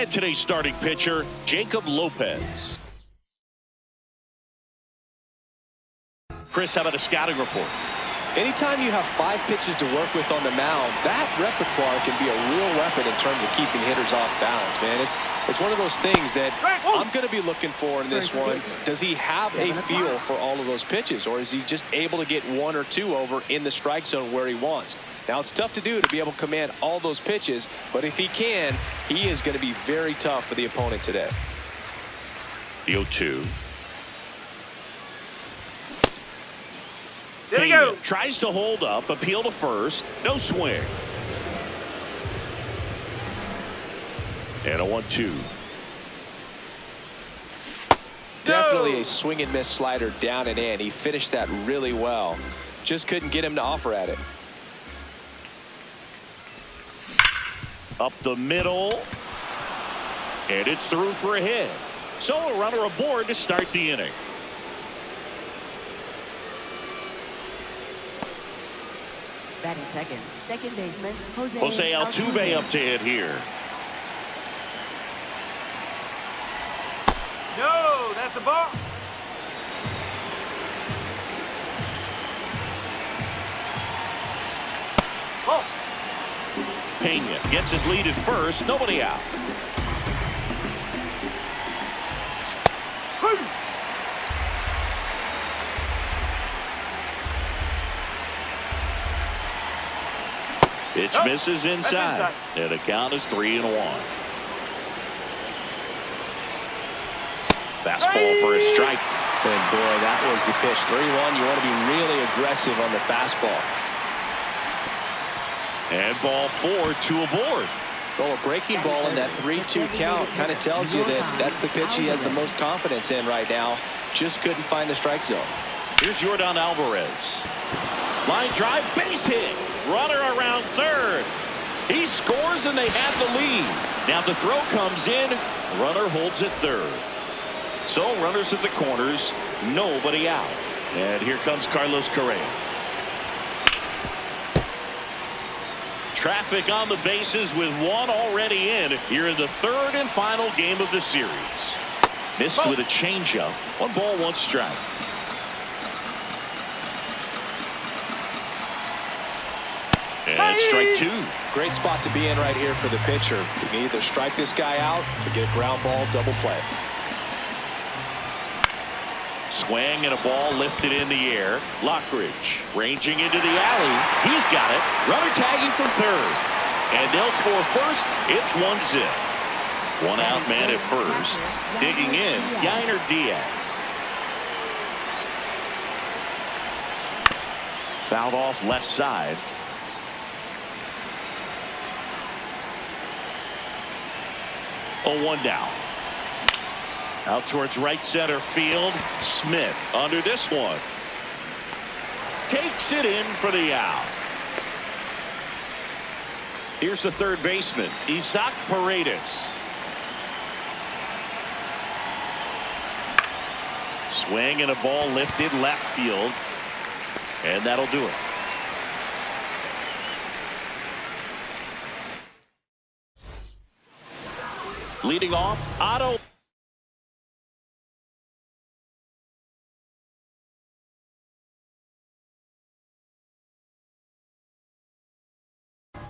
And today's starting pitcher, Jacob Lopez. Chris, how about a scouting report? Anytime you have 5 pitches to work with on the mound, that repertoire can be a real weapon in terms of keeping hitters off balance, man. It's one of those things that I'm going to be looking for in this one. Does he have a feel for all of those pitches, or is he just able to get 1 or 2 over in the strike zone where he wants? Now, it's tough to do to be able to command all those pitches, but if he can, he is going to be very tough for the opponent today. The 0-2. There we go. Tries to hold up, appeal to first, no swing. And a 1-2. Definitely a swing and miss slider down and in. He finished that really well. Just couldn't get him to offer at it. Up the middle. And it's through for a hit. So a runner aboard to start the inning. Batting second baseman Jose Altuve up to hit here. No, that's a ball. Oh. Pena gets his lead at first, nobody out. Pitch misses inside. And the count is 3-1. Fastball for a strike. And boy, that was the pitch. 3-1. You want to be really aggressive on the fastball. And ball 4, 2 aboard. Well, a breaking ball in that 3-2 count kind of tells you that that's the pitch he has the most confidence in right now. Just couldn't find the strike zone. Here's Yordan Alvarez. Line drive, base hit. Runner around third. He scores and they have the lead. Now the throw comes in. Runner holds at third. So runners at the corners. Nobody out. And here comes Carlos Correa. Traffic on the bases with 1 already in here in the 3rd and final game of the series. Missed with a changeup. 1 ball, 1 strike. And strike 2. Great spot to be in right here for the pitcher. You can either strike this guy out or get a ground ball double play. Swing and a ball lifted in the air. Lockridge ranging into the alley. He's got it. Runner tagging from third. And they'll score first. It's 1-0. 1 out man at first. Digging in, Yainer Diaz. Fouled off left side. 0-1 now. Out towards right center field. Smith under this one. Takes it in for the out. Here's the third baseman, Isaac Paredes. Swing and a ball lifted left field. And that'll do it. Leading off, Otto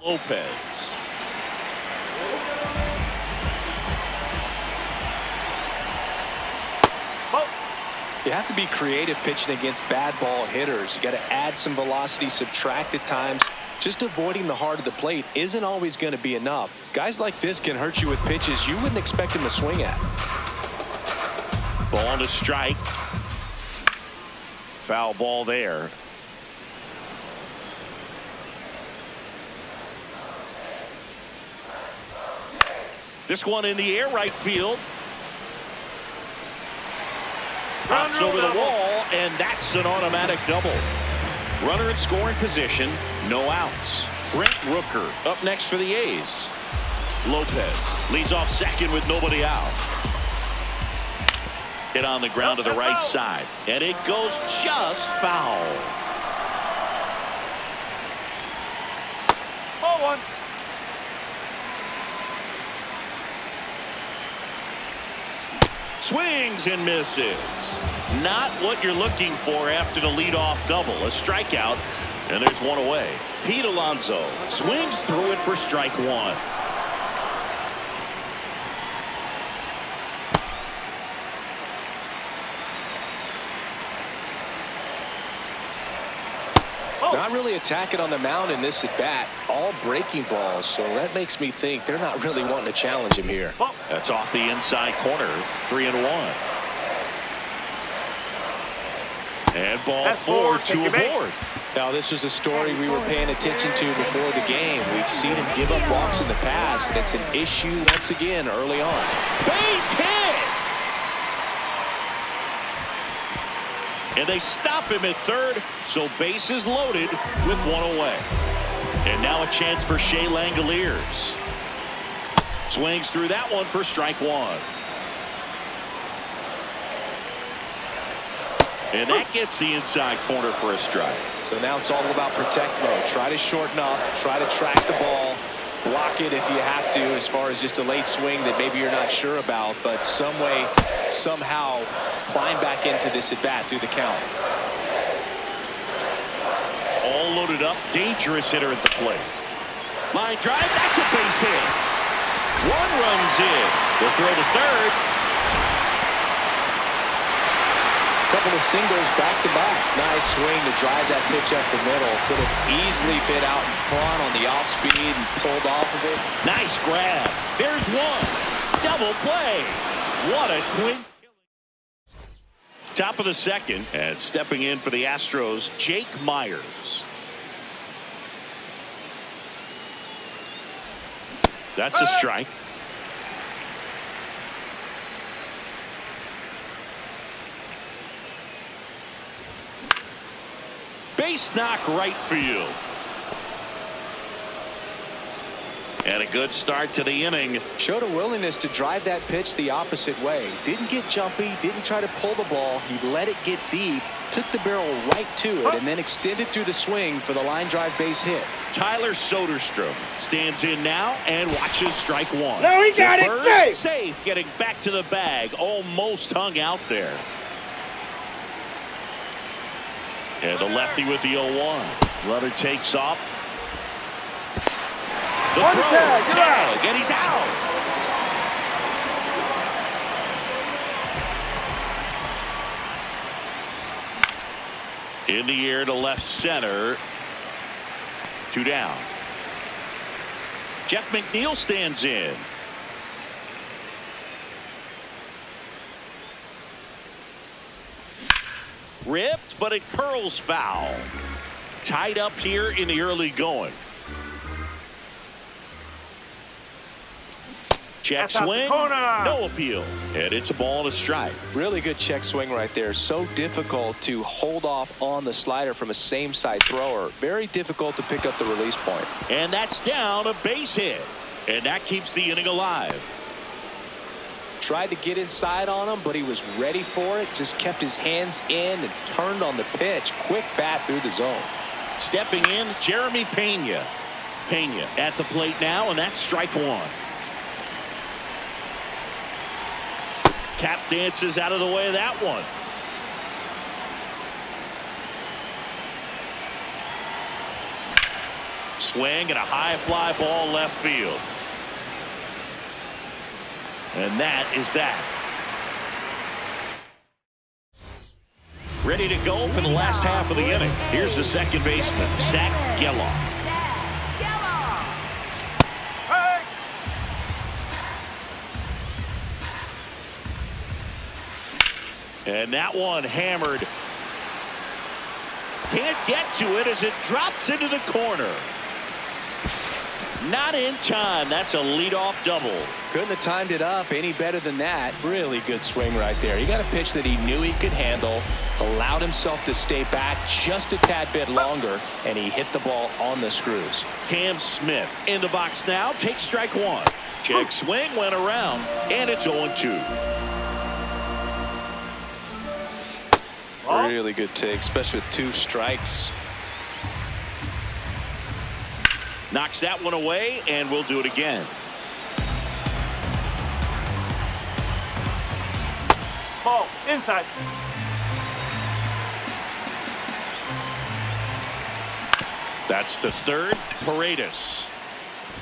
Lopez. You have to be creative pitching against bad ball hitters. You got to add some velocity, subtract at times. Just avoiding the heart of the plate isn't always going to be enough. Guys like this can hurt you with pitches you wouldn't expect him to swing at. Ball to strike. Foul ball there. This one in the air, right field. Pops over the wall, and that's an automatic double. Runner in scoring position, no outs. Brent Rooker up next for the A's. Lopez leads off second with nobody out. Hit on the ground to the right side, and it goes just foul. Ball 1. Swings and misses. Not what you're looking for after the leadoff double. A strikeout, and there's one away. Pete Alonso swings through it for strike one. Not really attacking on the mound in this at bat. All breaking balls, so that makes me think they're not really wanting to challenge him here. That's off the inside corner. 3-1. And ball four to a board. Now, this was a story we were paying attention to before the game. We've seen him give up walks in the past, and it's an issue once again early on. Base hit! And they stop him at third, so bases loaded with one away. And now a chance for Shea Langoliers. Swings through that one for strike one. And that gets the inside corner for a strike. So now it's all about protect mode. Try to shorten up, try to track the ball, block it if you have to, as far as just a late swing that maybe you're not sure about, but some way, somehow climb back into this at bat through the count. All loaded up, dangerous hitter at the plate. Line drive, that's a base hit. One runs in. The throw to third. Couple of singles back to back. Nice swing to drive that pitch up the middle. Could have easily been out in front on the off speed and pulled off of it. Nice grab. There's one. Double play. What a twin. Top of the second, and stepping in for the Astros, Jake Myers. That's a strike. Base knock right field. And a good start to the inning. Showed a willingness to drive that pitch the opposite way. Didn't get jumpy, didn't try to pull the ball. He let it get deep, took the barrel right to it, and then extended through the swing for the line drive base hit. Tyler Soderstrom stands in now and watches strike one. No, he got it safe. Safe, getting back to the bag. Almost hung out there. And the lefty with the 0-1. Runner takes off. The throw, tag, and he's out. In the air to left center. 2 down. Jeff McNeil stands in. Ripped, but it curls foul. Tied up here in the early going. Check swing, no appeal, and it's a ball and a strike. Really good check swing right there. So difficult to hold off on the slider from a same side thrower. Very difficult to pick up the release point. And that's down, a base hit, and that keeps the inning alive. Tried to get inside on him, but he was ready for it. Just kept his hands in and turned on the pitch. Quick bat through the zone. Stepping in, Jeremy Pena. Pena at the plate now, and that's strike one. Tap dances out of the way of that one. Swing and a high fly ball left field. And that is that. Ready to go for the last half of the inning. Here's the second baseman, Zach Gelof. And that one hammered. Can't get to it as it drops into the corner. Not in time. That's a leadoff double. Couldn't have timed it up any better than that. Really good swing right there. He got a pitch that he knew he could handle, allowed himself to stay back just a tad bit longer, and he hit the ball on the screws. Cam Smith in the box now. Takes strike one. Check swing went around, and it's 0-2. Really good take, especially with 2 strikes. Knocks that one away, and we'll do it again. Ball. Inside. That's the third. Paredes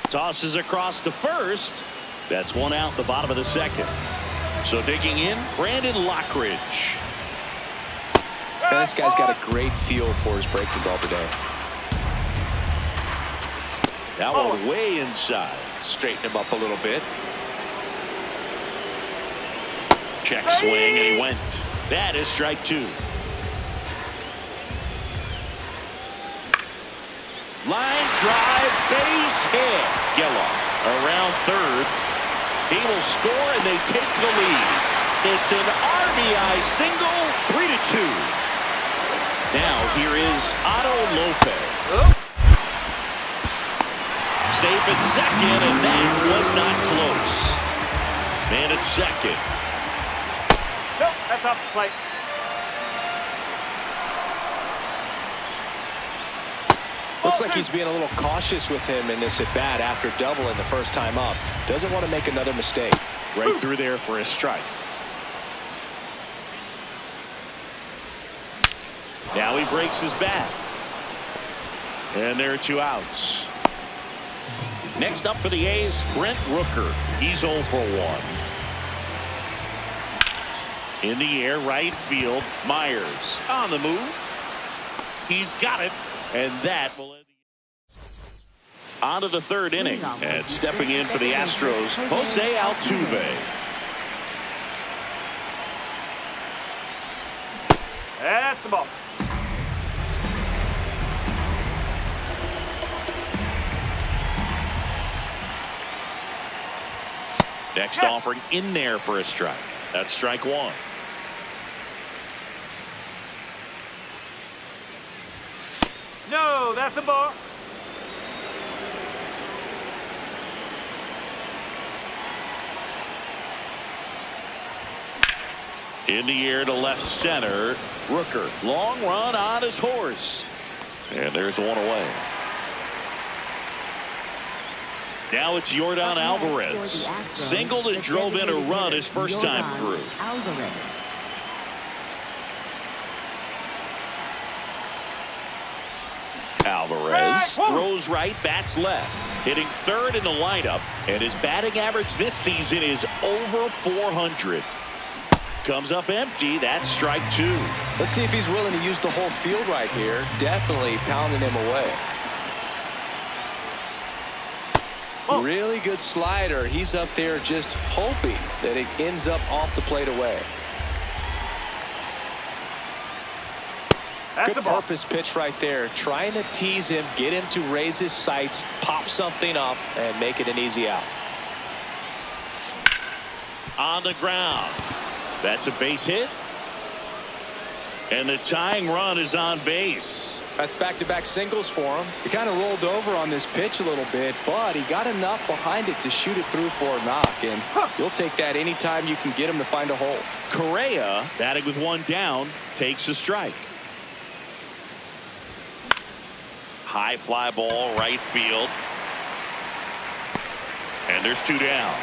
tosses across to first. That's one out in the bottom of the second. So digging in, Brandon Lockridge. Man, this guy's got a great feel for his breaking ball today. That one way inside. Straighten him up a little bit. Check swing, and he went. That is strike two. Line drive, base hit. Gelof around third. He will score, and they take the lead. It's an RBI single, 3-2. Now here is Otto Lopez. Safe at second, and that was not close. Man at second. Nope, that's off the plate. Looks like he's being a little cautious with him in this at-bat after doubling the first time up. Doesn't want to make another mistake. Right through there for a strike. Now he breaks his bat. And there are two outs. Next up for the A's, Brent Rooker. He's 0 for 1. In the air, right field. Myers on the move. He's got it. And that will end the on to the third inning. And stepping in for the Astros, Jose Altuve. That's the ball. Next offering in there for a strike. That's strike one. No, that's a ball. In the air to left center. Rooker. Long run on his horse. And there's one away. Now it's Yordan Alvarez. Singled and drove in a run his first time through. Alvarez throws right, bats left. Hitting third in the lineup. And his batting average this season is over 400. Comes up empty. That's strike two. Let's see if he's willing to use the whole field right here. Definitely pounding him away. Really good slider. He's up there just hoping that it ends up off the plate away. That's Good purpose pitch right there. Trying to tease him, get him to raise his sights, pop something up, and make it an easy out. On the ground. That's a base hit. And the tying run is on base. That's back-to-back singles for him. He kind of rolled over on this pitch a little bit, but he got enough behind it to shoot it through for a knock. And you'll take that anytime you can get him to find a hole. Correa, batting with one down, takes a strike. High fly ball, right field. And there's two down.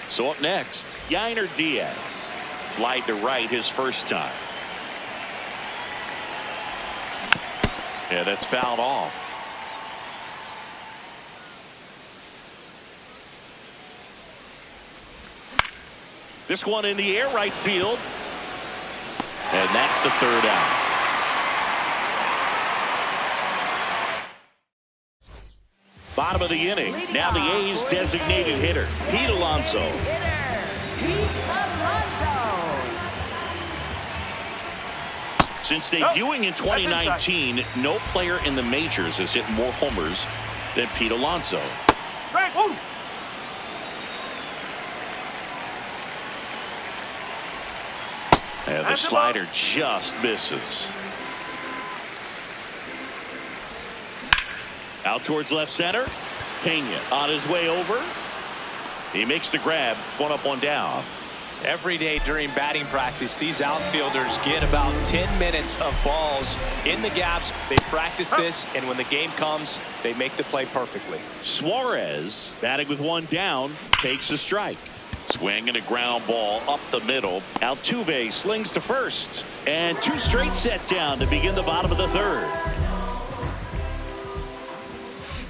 So up next, Yainer Diaz. Flied to right his first time. Yeah, that's fouled off. This one in the air, right field. And that's the third out. Bottom of the inning. Now the A's designated hitter, Pete Alonso. Since debuting in 2019, no player in the majors has hit more homers than Pete Alonso. And the slider just misses. Out towards left center. Pena on his way over. He makes the grab. One up, one down. Every day during batting practice, these outfielders get about 10 minutes of balls in the gaps. They practice this, and when the game comes, they make the play perfectly. Suarez, batting with one down, takes a strike. Swing and a ground ball up the middle. Altuve slings to first. And 2 straight set down to begin the bottom of the 3rd.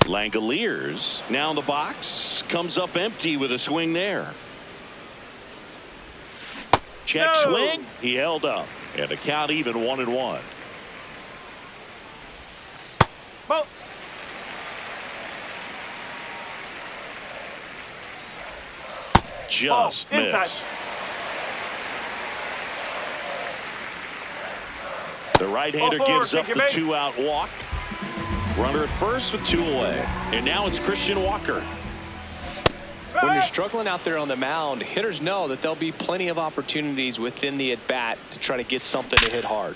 Langoliers now in the box. Comes up empty with a swing there. Check swing. He held up. And the count even 1-1. Ball. Just missed. The right-hander gives up the 2-out walk. Runner at first with 2 away. And now it's Christian Walker. When you're struggling out there on the mound, hitters know that there'll be plenty of opportunities within the at-bat to try to get something to hit hard.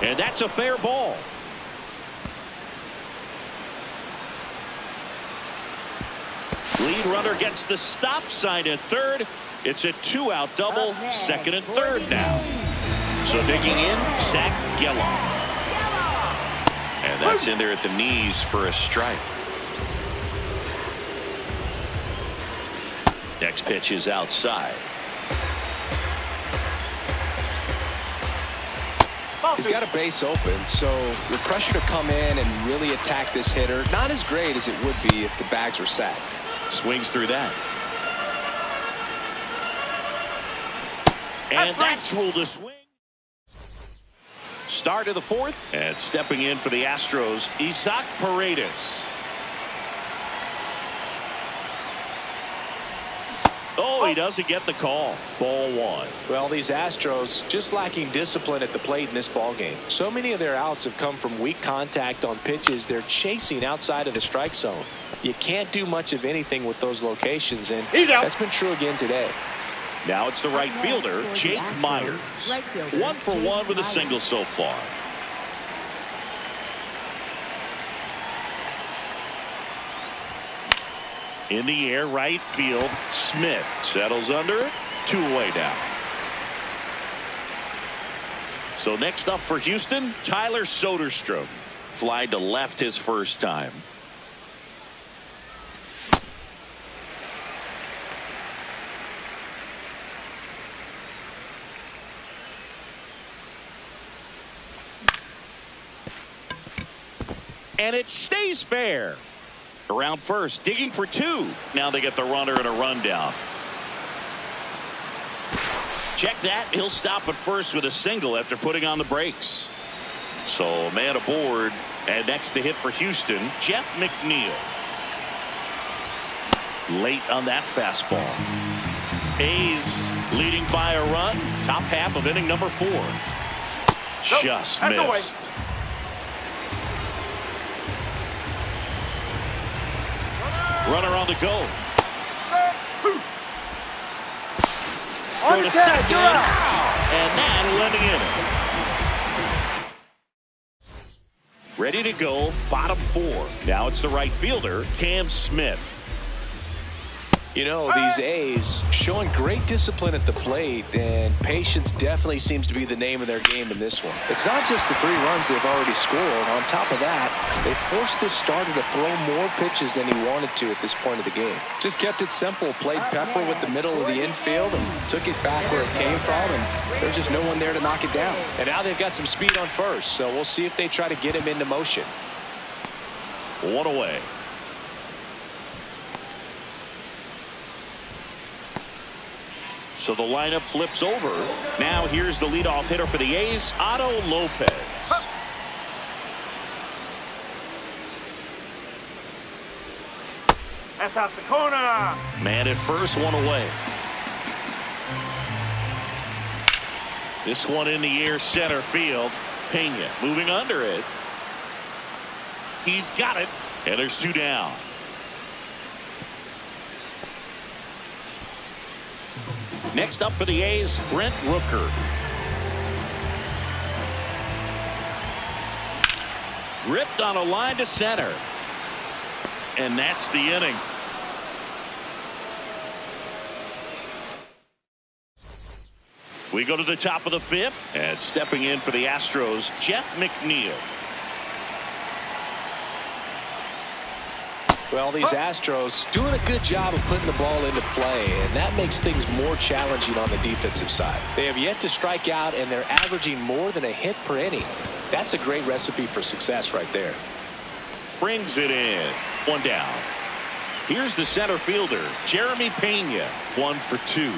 And that's a fair ball. Lead runner gets the stop sign at 3rd. It's a 2-out double, 2nd and 3rd now. So digging in, Zach Gallo. And that's in there at the knees for a strike. Next pitch is outside. He's got a base open, so the pressure to come in and really attack this hitter, not as great as it would be if the bags were sacked. Swings through that. And that's ruled a swing. Start of the 4th. And stepping in for the Astros, Isaac Paredes. Oh, he doesn't get the call. Ball 1. Well, these Astros just lacking discipline at the plate in this ball game. So many of their outs have come from weak contact on pitches they're chasing outside of the strike zone. You can't do much of anything with those locations, and that's been true again today. Now it's the right fielder, Jake Myers. 1 for 1 with a single so far. In the air, right field, Smith settles under it. 2 away now. So next up for Houston, Tyler Soderstrom. Fly to left his first time. And it stays fair. Around first, digging for 2. Now they get the runner and a rundown. Check that. He'll stop at first with a single after putting on the brakes. So a man aboard. And next to hit for Houston, Jeff McNeil. Late on that fastball. A's leading by a run. Top half of inning number 4. Just missed. Runner on the go. Go to second. And that letting in. Ready to go. Bottom 4. Now it's the right fielder, Cam Smith. You know, these A's showing great discipline at the plate, and patience definitely seems to be the name of their game in this one. It's not just the 3 runs they've already scored. On top of that, they forced this starter to throw more pitches than he wanted to at this point of the game. Just kept it simple, played pepper with the middle of the infield and took it back where it came from, and there's just no one there to knock it down. And now they've got some speed on first, so we'll see if they try to get him into motion. 1 away. So the lineup flips over. Now here's the leadoff hitter for the A's, Otto Lopez. That's out the corner. Man at first, 1 away. This one in the air, center field. Pena moving under it. He's got it. And there's 2 down. Next up for the A's, Brent Rooker. Ripped on a line to center. And that's the inning. We go to the top of the 5th. And stepping in for the Astros, Jeff McNeil. Well, these Astros doing a good job of putting the ball into play, and that makes things more challenging on the defensive side. They have yet to strike out, and they're averaging more than a hit per inning. That's a great recipe for success right there. Brings it in. One down. Here's the center fielder, Jeremy Pena. 1 for 2.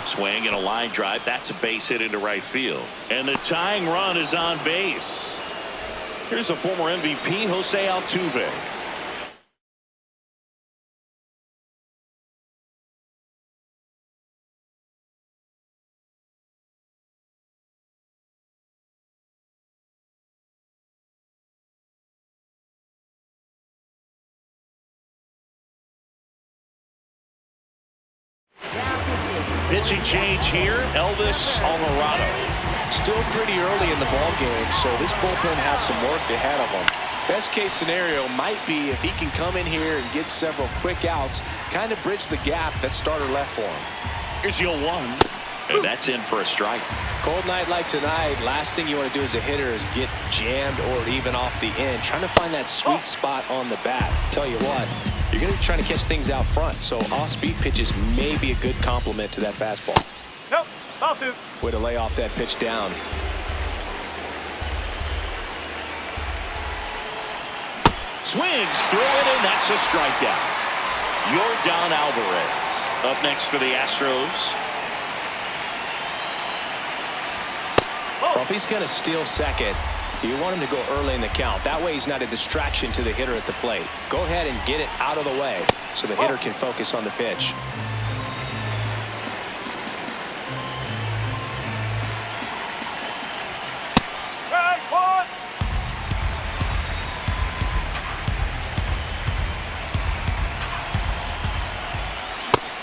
Swing and a line drive. That's a base hit into right field. And the tying run is on base. Here's the former MVP, Jose Altuve. Pitching change here, Elvis Alvarado. Still pretty early in the ball game, so this bullpen has some work ahead of them. Best case scenario might be if he can come in here and get several quick outs, kind of bridge the gap that starter left for him. Here's your 1, and that's in for a strike. Cold night like tonight, last thing you want to do as a hitter is get jammed or even off the end, trying to find that sweet spot on the bat. Tell you what, you're going to be trying to catch things out front, so off-speed pitches may be a good complement to that fastball. Nope. Ball 2. Way to lay off that pitch down. Swings through it, and that's a strikeout. Yordan Alvarez up next for the Astros. Well, if he's going to steal second, you want him to go early in the count. That way he's not a distraction to the hitter at the plate. Go ahead and get it out of the way so the hitter can focus on the pitch.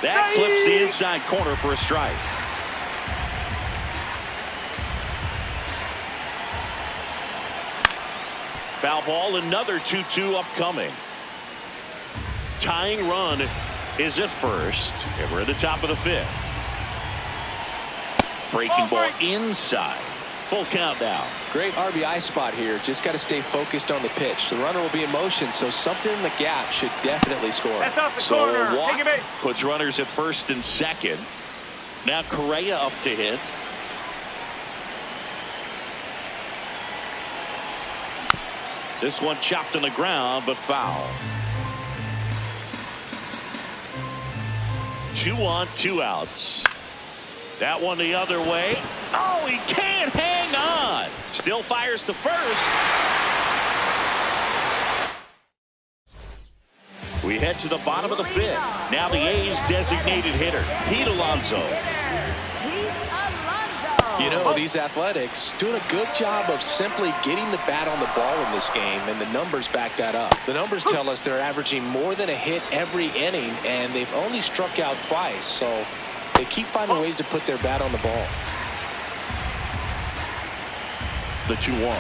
That clips the inside corner for a strike. Foul ball, another 2-2 upcoming. Tying run is at first, and we're at the top of the 5th. Breaking ball inside. Full count now. Great RBI spot here. Just got to stay focused on the pitch. The runner will be in motion, so something in the gap should definitely score. That's off the So corner. a walk Take it back. puts runners at first and second. Now Correa up to hit. This one chopped on the ground, but foul. 2 on, 2 outs. That one the other way. Oh, he can't hang on. Still fires to first. We head to the bottom of the 5th. Now the A's designated hitter, Pete Alonso. You know, these Athletics doing a good job of simply getting the bat on the ball in this game, and the numbers back that up. The numbers tell us they're averaging more than a hit every inning, and they've only struck out twice, so they keep finding ways to put their bat on the ball. The 2-1.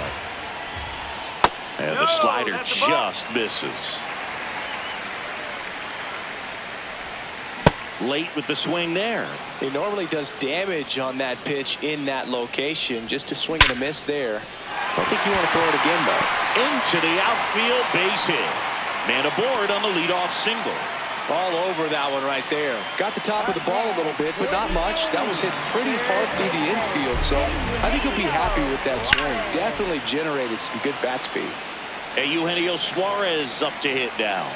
And the slider just misses. Late with the swing there. He normally does damage on that pitch in that location. Just a swing and a miss there. I don't think you want to throw it again, though. Into the outfield, base hit. Man aboard on the leadoff single. All over that one right there. Got the top of the ball a little bit, but not much. That was hit pretty hard through the infield, so I think he'll be happy with that swing. Definitely generated some good bat speed. Eugenio Suarez up to hit now.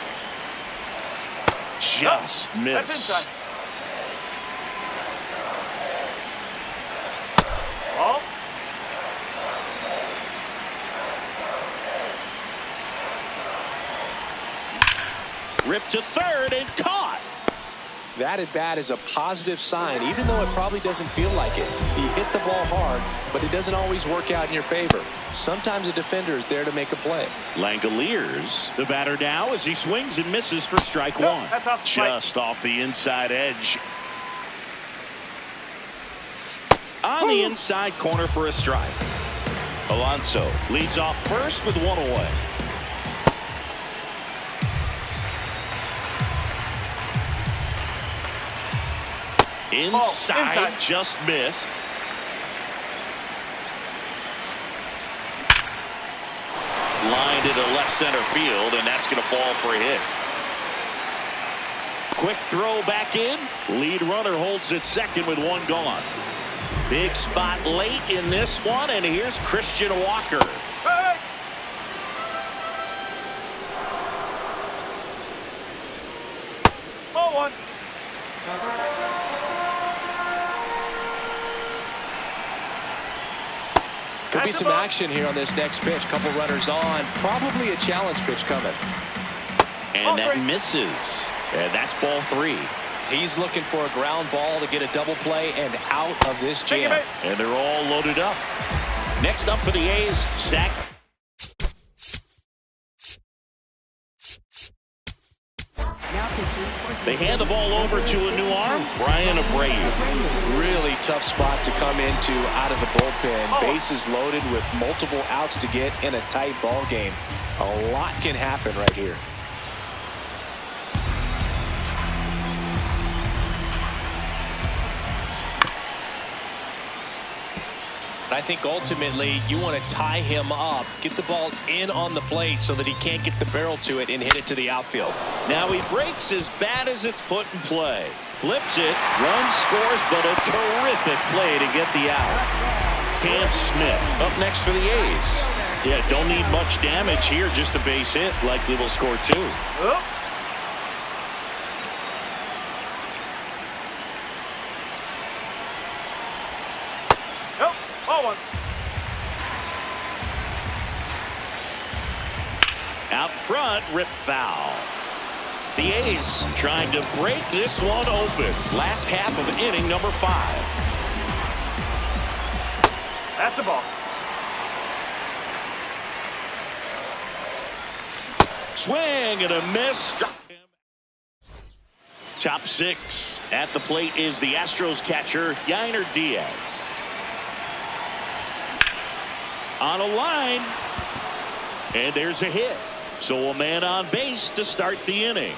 Just missed. Oh. Ripped to third and caught. That at bat is a positive sign, even though it probably doesn't feel like it. He hit the ball hard, but it doesn't always work out in your favor. Sometimes a defender is there to make a play. Langoliers, the batter now as he swings and misses for strike 1. That's off the Just off the inside edge. On the inside corner for a strike. Alonso leads off first with 1 away. Inside, just missed. lined into left center field, and that's going to fall for a hit. Quick throw back in. Lead runner holds at second with one gone. Big spot late in this one, and here's Christian Walker. Hey! Ball one. Could be some action here on this next pitch. Couple runners on. Probably a challenge pitch coming. And that misses. And that's ball three. He's looking for a ground ball to get a double play and out of this jam. And they're all loaded up. Next up for the A's, Zach. They hand the ball over to a new arm, Brian Abreu. Really tough spot to come into out of the bullpen. Bases loaded with multiple outs to get in a tight ball game. A lot can happen right here. I think ultimately you want to tie him up, get the ball in on the plate so that he can't get the barrel to it and hit it to the outfield. Now he breaks as bad as it's put in play. Flips it, run scores, but a terrific play to get the out. Cam Smith up next for the A's. Yeah, don't need much damage here, just a base hit. Likely will score two. Out front, rip foul. The A's trying to break this one open. Last half of inning number 5. That's the ball. Swing and a miss. Struck him. Top 6. At the plate is the Astros catcher, Yainer Diaz. On a line. And there's a hit. So a man on base to start the inning.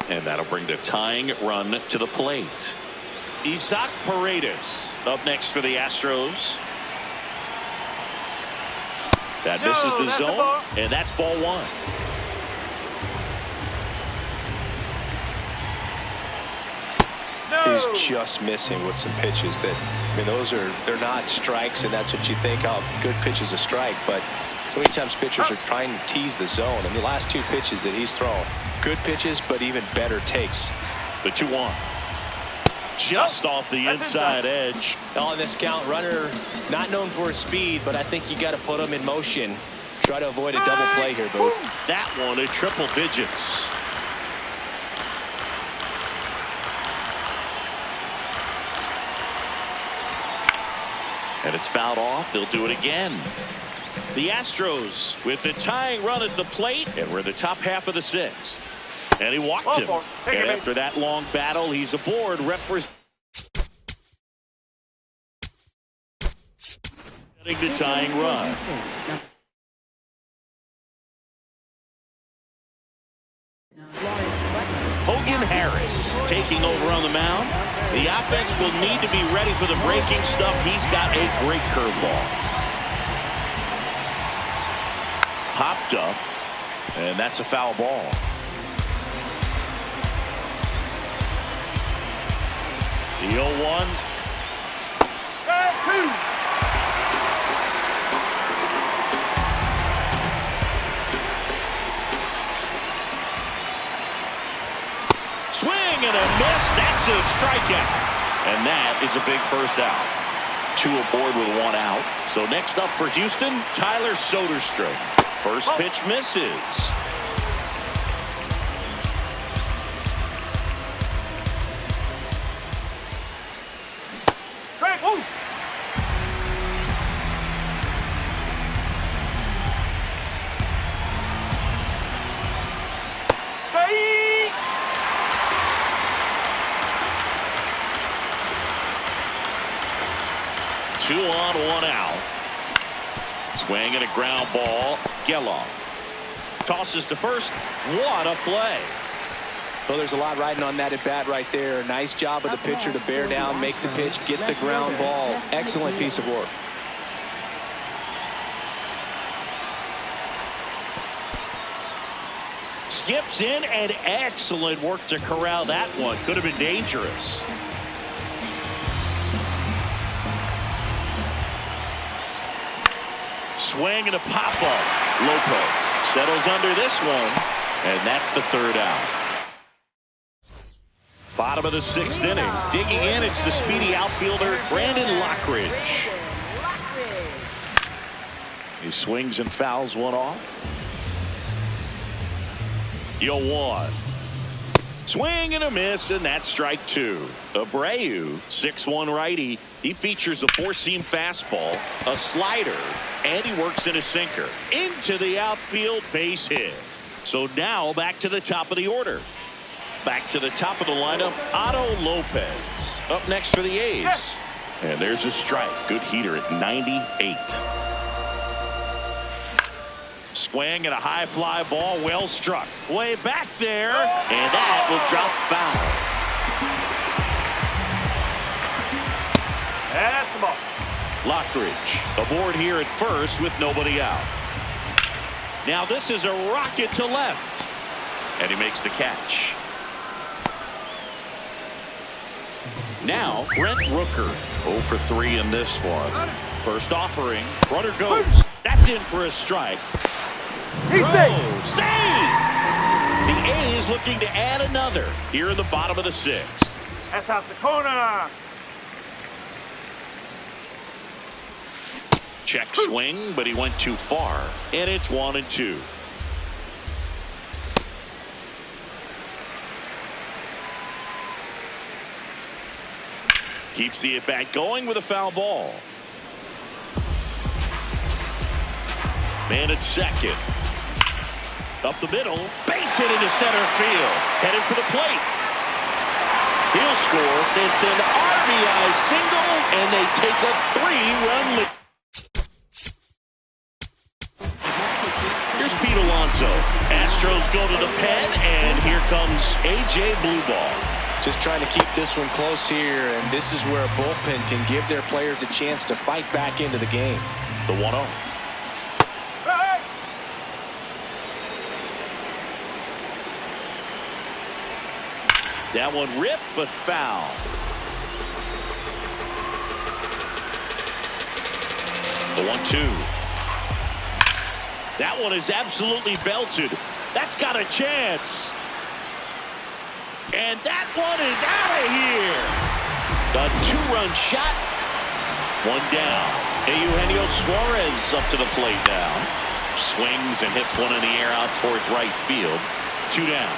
And that'll bring the tying run to the plate. Isaac Paredes up next for the Astros. That misses the zone, and that's ball one. He's just missing with some pitches that, I mean, they're not strikes, and that's what you think, oh, good pitch is a strike, but so many times pitchers are trying to tease the zone. And the last 2 pitches that he's thrown, good pitches, but even better takes. The 2-1. Just off the inside edge. On this count, runner not known for his speed, but I think you got to put him in motion. Try to avoid a double play here, Boo. That one at triple digits. And it's fouled off. They'll do it again. The Astros with the tying run at the plate, and we're the top half of the 6th. And he walked him. And after that long battle, he's aboard. Representing the tying run. Hogan Harris taking over on the mound. The offense will need to be ready for the breaking stuff. He's got a great curveball. Popped up, and that's a foul ball. The 0-1. Swing and a miss. That's a strikeout. And that is a big first out. 2 aboard with 1 out. So next up for Houston, Tyler Soderstrom. First pitch misses. Two on, 1 out. Swing and a ground ball. Gelong tosses to first. What a play. Well, there's a lot riding on that at bat right there. Nice job of the pitcher to bear down, make the pitch, get the ground ball. Excellent piece of work. skips in, and excellent work to corral that one. Could have been dangerous. Swing and a pop-up. Lopez settles under this one, and that's the third out. Bottom of the sixth inning. Digging in, it's the speedy outfielder, Brandon Lockridge. He swings and fouls one off. 0-1. Swing and a miss, and that's strike two. Abreu, 6'1" righty. He features a four-seam fastball, a slider, and he works in a sinker. Into the outfield, base hit. So now back to the top of the order. Back to the top of the lineup, Otto Lopez. Up next for the A's. And there's a strike. Good heater at 98. Swing and a high fly ball, well struck. Way back there, and that will drop foul. That's the ball. Lockridge aboard here at first with nobody out. Now this is a rocket to left, and he makes the catch. Now Brent Rooker, 0 for 3 in this one. First offering, runner goes. That's in for a strike. Save! The A's looking to add another here in the bottom of the sixth. That's out the corner. Check swing, but he went too far, and it's 1-2. Keeps the at-bat going with a foul ball. Man at second. Up the middle, base hit into center field. Headed for the plate. He'll score. It's an RBI single, and they take a 3-run lead. Here's Pete Alonso. Astros go to the pen, and here comes A.J. Blueball. Just trying to keep this one close here, and this is where a bullpen can give their players a chance to fight back into the game. The 1-0. That one ripped, but foul. The 1-2. That one is absolutely belted. That's got a chance. And that one is out of here. The 2-run shot. One down. Eugenio Suarez up to the plate now. Swings and hits one in the air out towards right field. 2 down.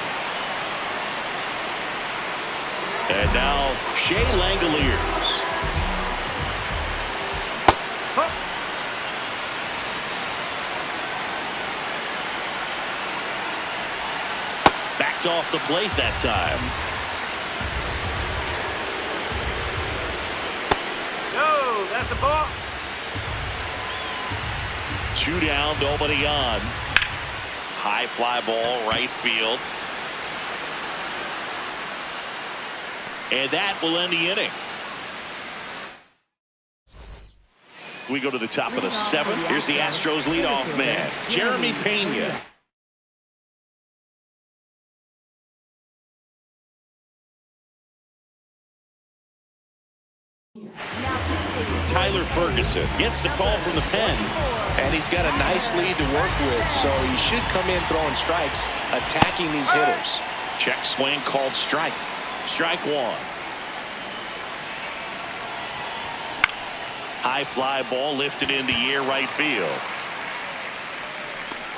And now Shea Langoliers. Backed off the plate that time. No, that's the ball. 2 down, nobody on. High fly ball, right field. And that will end the inning. We go to the top of the 7th. Here's the Astros leadoff man, Jeremy Pena. Tyler Ferguson gets the call from the pen. And he's got a nice lead to work with, so he should come in throwing strikes, attacking these hitters. Check swing called strike. Strike 1. High fly ball lifted in the air right field.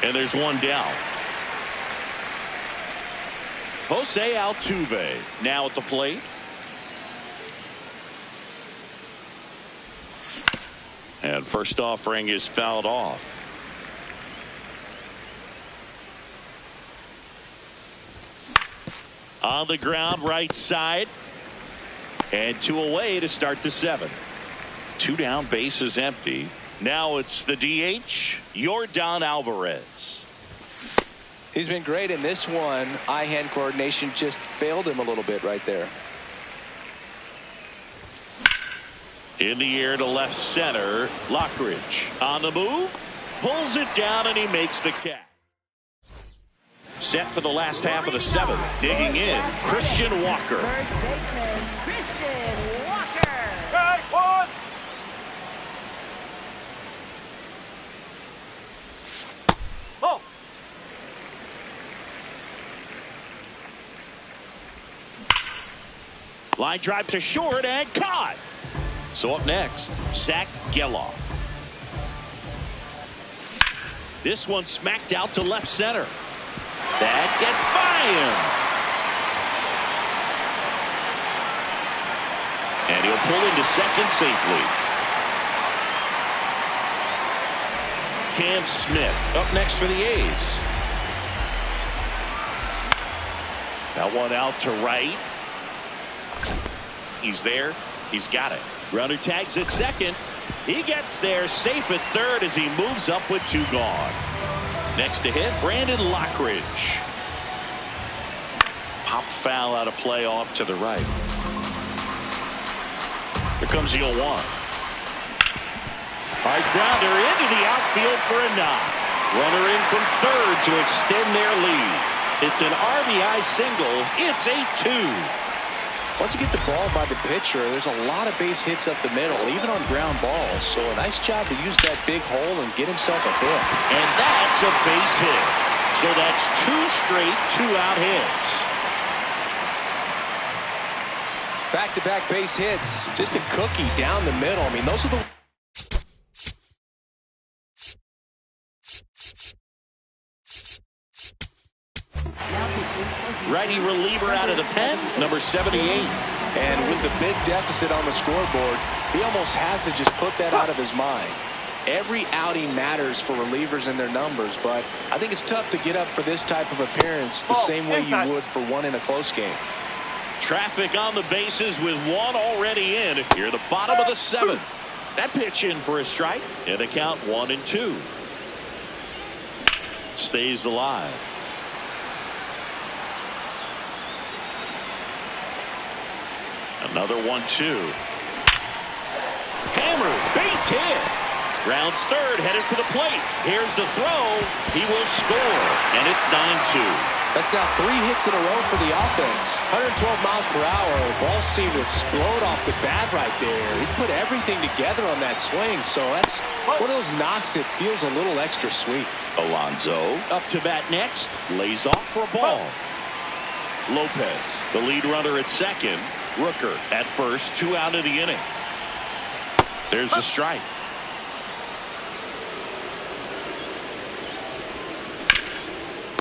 And there's one down. Jose Altuve now at the plate. And first offering is fouled off. On the ground, right side. And 2 away to start the 7th. 2 down, base is empty. Now it's the DH, Yordan Alvarez. He's been great in this one. Eye-hand coordination just failed him a little bit right there. In the air to left center, Lockridge on the move, pulls it down, and he makes the catch. Set for the last half of the seventh. Digging in, Christian Walker. First baseman, Christian Walker. Okay, one. Oh. Line drive to short and caught. So up next, Zach Geloff. This one smacked out to left center. That gets by him. And he'll pull into second safely. Cam Smith up next for the A's. That one out to right. He's there. He's got it. Runner tags at second. He gets there safe at third as he moves up with two gone. Next to hit, Brandon Lockridge. Pop foul out of play off to the right. Here comes the 0-1. Hard grounder into the outfield for a knock. Runner in from third to extend their lead. It's an RBI single. It's 8-2. Once you get the ball by the pitcher, there's a lot of base hits up the middle, even on ground balls. So a nice job to use that big hole and get himself a hit. And that's a base hit. So that's two straight two-out hits. Back-to-back base hits. Just a cookie down the middle. I mean, those are the... Righty reliever out of the pen, number 78. And with the big deficit on the scoreboard, he almost has to just put that out of his mind. Every outing matters for relievers and their numbers, but I think it's tough to get up for this type of appearance the same way you would for one in a close game. Traffic on the bases with one already in. Here the bottom of the seventh. That pitch in for a strike. And a count 1-2. Stays alive. Another 1-2. Hammered, base hit. Rounds third, headed for the plate. Here's the throw. He will score, and it's 9-2. That's now 3 hits in a row for the offense. 112 miles per hour. The ball seemed to explode off the bat right there. He put everything together on that swing, so that's one of those knocks that feels a little extra sweet. Alonso up to bat next. Lays off for a ball. Lopez, the lead runner at second. Rooker at first, 2 out of the inning. There's the strike.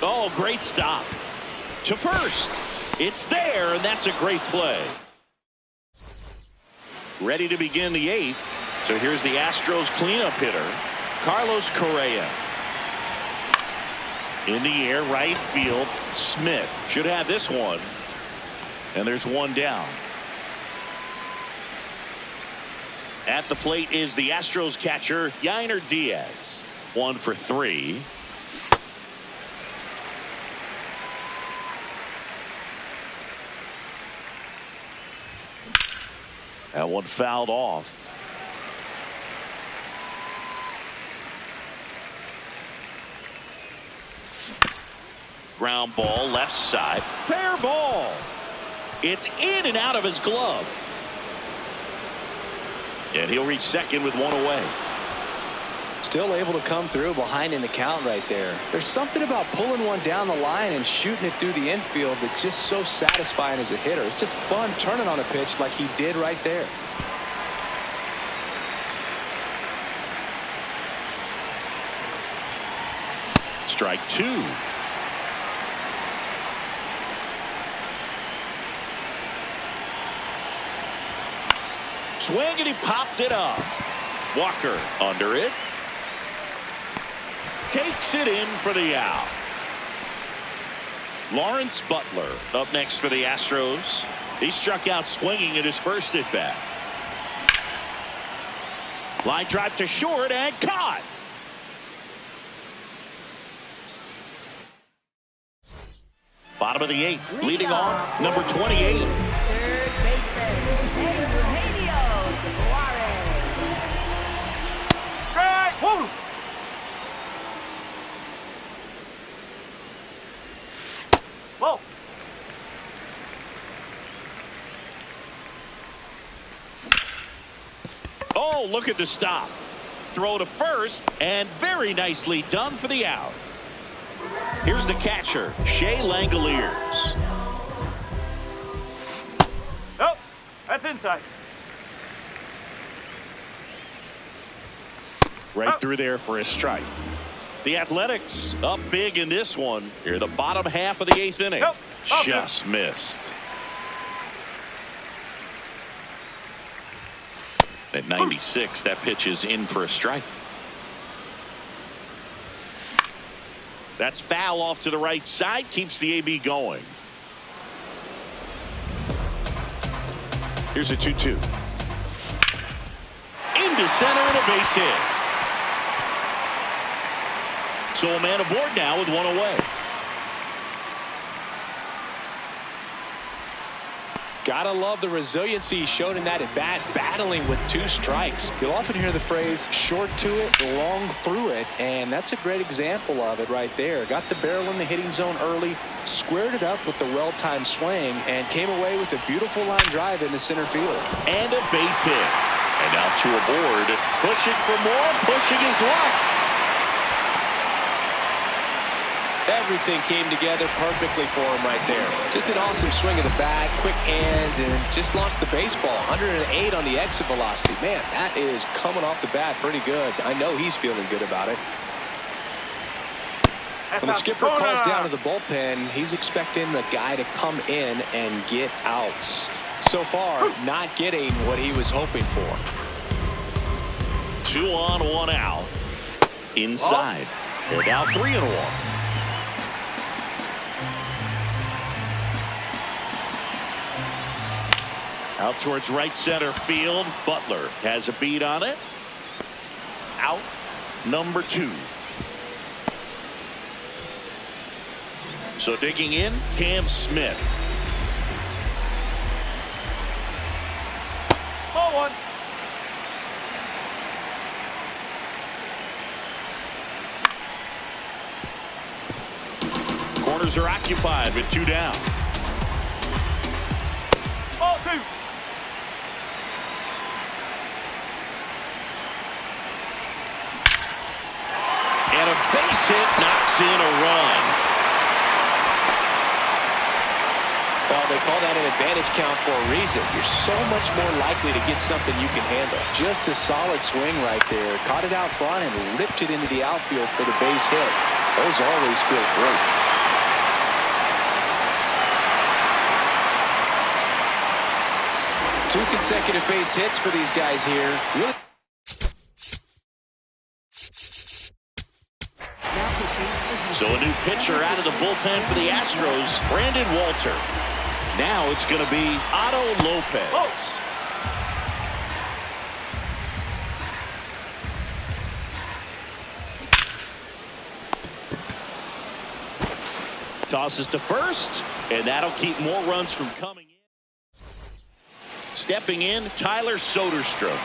Oh, great stop. To first. It's there, and that's a great play. Ready to begin the 8th. So here's the Astros cleanup hitter, Carlos Correa. In the air, right field. Smith should have this one. And there's one down. At the plate is the Astros catcher, Yainer Diaz. 1 for 3. That one fouled off. Ground ball left side. Fair ball. It's in and out of his glove. And he'll reach second with one away. Still able to come through behind in the count right there. There's something about pulling one down the line and shooting it through the infield that's just so satisfying as a hitter. It's just fun turning on a pitch like he did right there. Strike 2. Swing, and he popped it up. Walker under it. Takes it in for the out. Lawrence Butler up next for the Astros. He struck out swinging at his first at bat. Line drive to short and caught. Bottom of the 8th. Leading off, number 28. Third baseman, Eugenio Suarez. Strike. Woo. look at the stop. Throw to first, and very nicely done for the out. Here's the catcher, Shea Langoliers. Oh, that's inside. Right through there for a strike. The Athletics up big in this one. Here, the bottom half of the 8th inning. Nope. Okay. Just missed. At 96, that pitch is in for a strike. That's foul off to the right side. Keeps the AB going. Here's a 2-2. Into center and a base hit. So a man aboard now with one away. Gotta love the resiliency shown in that at bat, battling with 2 strikes. You'll often hear the phrase short to it, long through it, and that's a great example of it right there. Got the barrel in the hitting zone early, squared it up with the well-timed swing, and came away with a beautiful line drive into center field. And a base hit. And now 2 aboard, pushing for more, pushing his luck. Everything came together perfectly for him right there. Just an awesome swing of the bat, quick hands, and just launched the baseball. 108 on the exit velocity. Man, that is coming off the bat pretty good. I know he's feeling good about it. When the skipper calls down to the bullpen, he's expecting the guy to come in and get outs. So far, not getting what he was hoping for. 2 on, 1 out. Inside. They're now 3-1. Out towards right center field. Butler has a beat on it. Out number 2. So digging in, Cam Smith. Ball 1. Corners are occupied with 2 down. Ball 2. And a base hit knocks in a run. Well, they call that an advantage count for a reason. You're so much more likely to get something you can handle. Just a solid swing right there. Caught it out front and ripped it into the outfield for the base hit. Those always feel great. Two consecutive base hits for these guys here. Really. So a new pitcher out of the bullpen for the Astros, Brandon Walter. Now it's going to be Otto Lopez. Tosses to first, and that'll keep more runs from coming in. Stepping in, Tyler Soderstrom.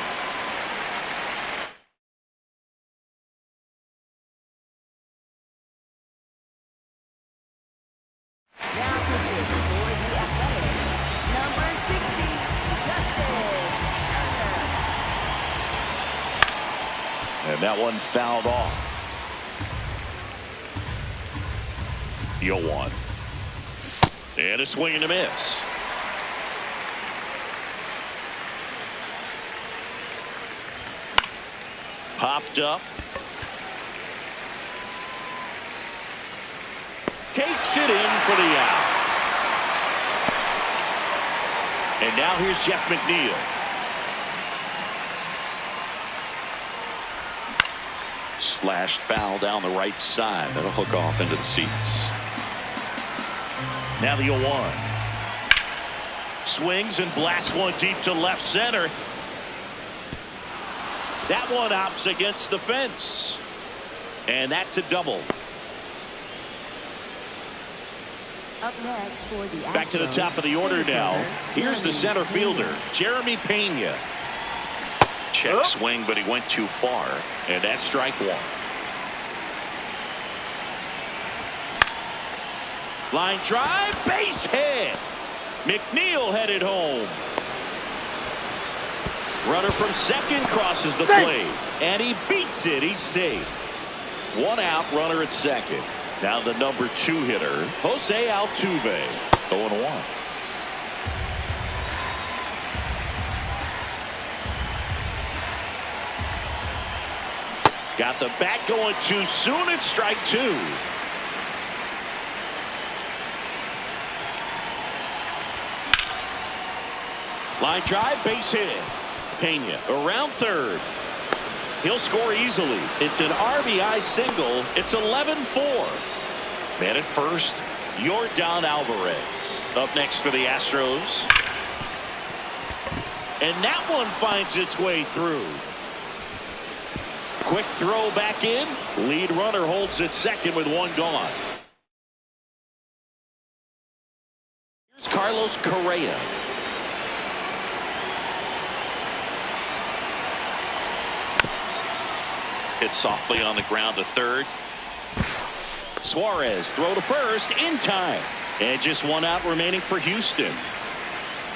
And that one fouled off. The 0-1. And a swing and a miss. Popped up. Takes it in for the out. And now here's Jeff McNeil. Slashed foul down the right side. That'll hook off into the seats. Now the 0-1. Swings and blasts one deep to left center. That one opts against the fence. And that's a double. Up next for the Back to the top of the order now. Here's the center fielder, Jeremy Pena. Check swing, but he went too far. And that's strike 1. Line drive, base hit. McNeil headed home. Runner from second crosses the plate, and he beats it. He's safe. 1 out, runner at second. Now the number 2 hitter, Jose Altuve, 0-1. Got the bat going too soon. It's strike 2. Line drive, base hit. Pena around third. He'll score easily. It's an RBI single. It's 11-4. Man at first, Yordan Alvarez. Up next for the Astros. And that one finds its way through. Quick throw back in. Lead runner holds at second with 1 gone. Here's Carlos Correa. Hit softly on the ground to third. Suarez throw to first in time. And just 1 out remaining for Houston.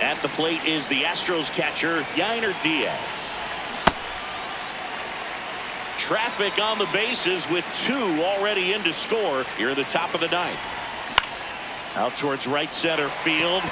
At the plate is the Astros catcher, Yainer Diaz. Traffic on the bases with 2 already in to score here in the top of the 9th. Out towards right center field.